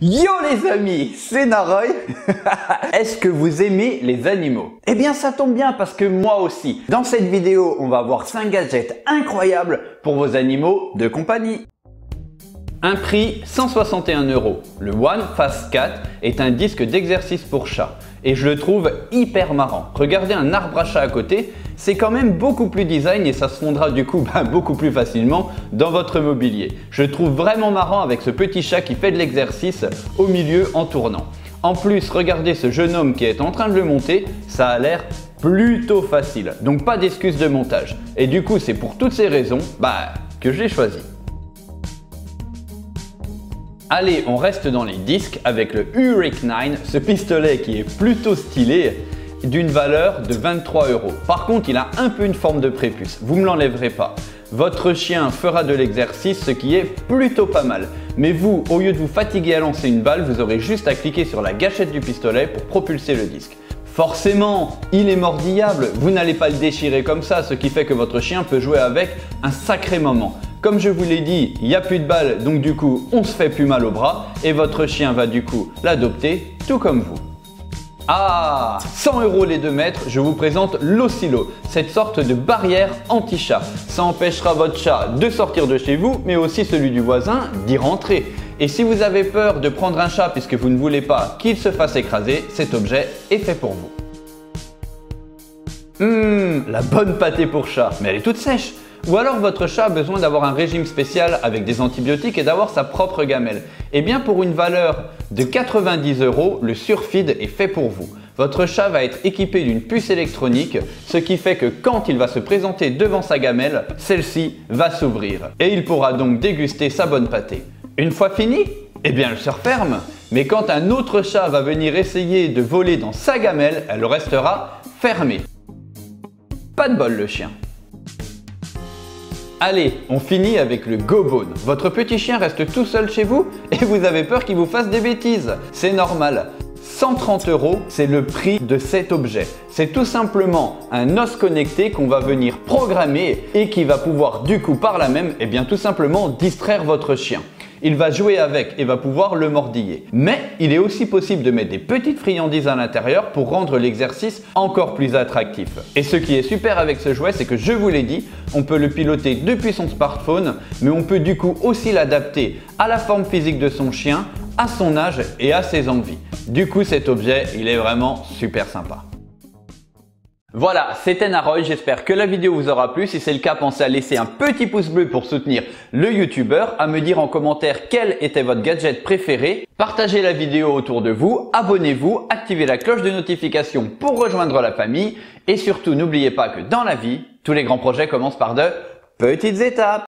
Yo les amis, c'est Naroy. Est-ce que vous aimez les animaux? Eh bien ça tombe bien parce que moi aussi. Dans cette vidéo, on va voir 5 gadgets incroyables pour vos animaux de compagnie. Un prix 161 €. Le One Fast Cat est un disque d'exercice pour chat et je le trouve hyper marrant. Regardez un arbre à chat à côté, c'est quand même beaucoup plus design et ça se fondra du coup beaucoup plus facilement dans votre mobilier. Je le trouve vraiment marrant avec ce petit chat qui fait de l'exercice au milieu en tournant. En plus, regardez ce jeune homme qui est en train de le monter, ça a l'air plutôt facile. Donc pas d'excuse de montage. Et du coup, c'est pour toutes ces raisons que je l'ai choisi. Allez, on reste dans les disques avec le Uric 9, ce pistolet qui est plutôt stylé, d'une valeur de 23 €. Par contre, il a un peu une forme de prépuce, vous ne me l'enlèverez pas. Votre chien fera de l'exercice, ce qui est plutôt pas mal. Mais vous, au lieu de vous fatiguer à lancer une balle, vous aurez juste à cliquer sur la gâchette du pistolet pour propulser le disque. Forcément, il est mordillable, vous n'allez pas le déchirer comme ça, ce qui fait que votre chien peut jouer avec un sacré moment. Comme je vous l'ai dit, il n'y a plus de balles, donc du coup, on se fait plus mal au bras et votre chien va du coup l'adopter, tout comme vous. Ah, 100 € les 2 mètres, je vous présente l'Oscillo, cette sorte de barrière anti-chat. Ça empêchera votre chat de sortir de chez vous, mais aussi celui du voisin d'y rentrer. Et si vous avez peur de prendre un chat puisque vous ne voulez pas qu'il se fasse écraser, cet objet est fait pour vous. La bonne pâtée pour chat, mais elle est toute sèche. Ou alors votre chat a besoin d'avoir un régime spécial avec des antibiotiques et d'avoir sa propre gamelle. Eh bien pour une valeur de 90 €, le Surfeed est fait pour vous. Votre chat va être équipé d'une puce électronique, ce qui fait que quand il va se présenter devant sa gamelle, celle-ci va s'ouvrir. Et il pourra donc déguster sa bonne pâtée. Une fois fini, eh bien elle se referme. Mais quand un autre chat va venir essayer de voler dans sa gamelle, elle restera fermée. Pas de bol le chien. Allez, on finit avec le GoBone. Votre petit chien reste tout seul chez vous et vous avez peur qu'il vous fasse des bêtises. C'est normal. 130 €, c'est le prix de cet objet. C'est tout simplement un os connecté qu'on va venir programmer et qui va pouvoir du coup par là même, tout simplement distraire votre chien. Il va jouer avec et va pouvoir le mordiller. Mais il est aussi possible de mettre des petites friandises à l'intérieur pour rendre l'exercice encore plus attractif. Et ce qui est super avec ce jouet, c'est que je vous l'ai dit, on peut le piloter depuis son smartphone, mais on peut du coup aussi l'adapter à la forme physique de son chien, à son âge et à ses envies. Du coup, cet objet, il est vraiment super sympa. Voilà, c'était Naroy, j'espère que la vidéo vous aura plu. Si c'est le cas, pensez à laisser un petit pouce bleu pour soutenir le youtubeur, à me dire en commentaire quel était votre gadget préféré. Partagez la vidéo autour de vous, abonnez-vous, activez la cloche de notification pour rejoindre la famille et surtout n'oubliez pas que dans la vie, tous les grands projets commencent par de petites étapes.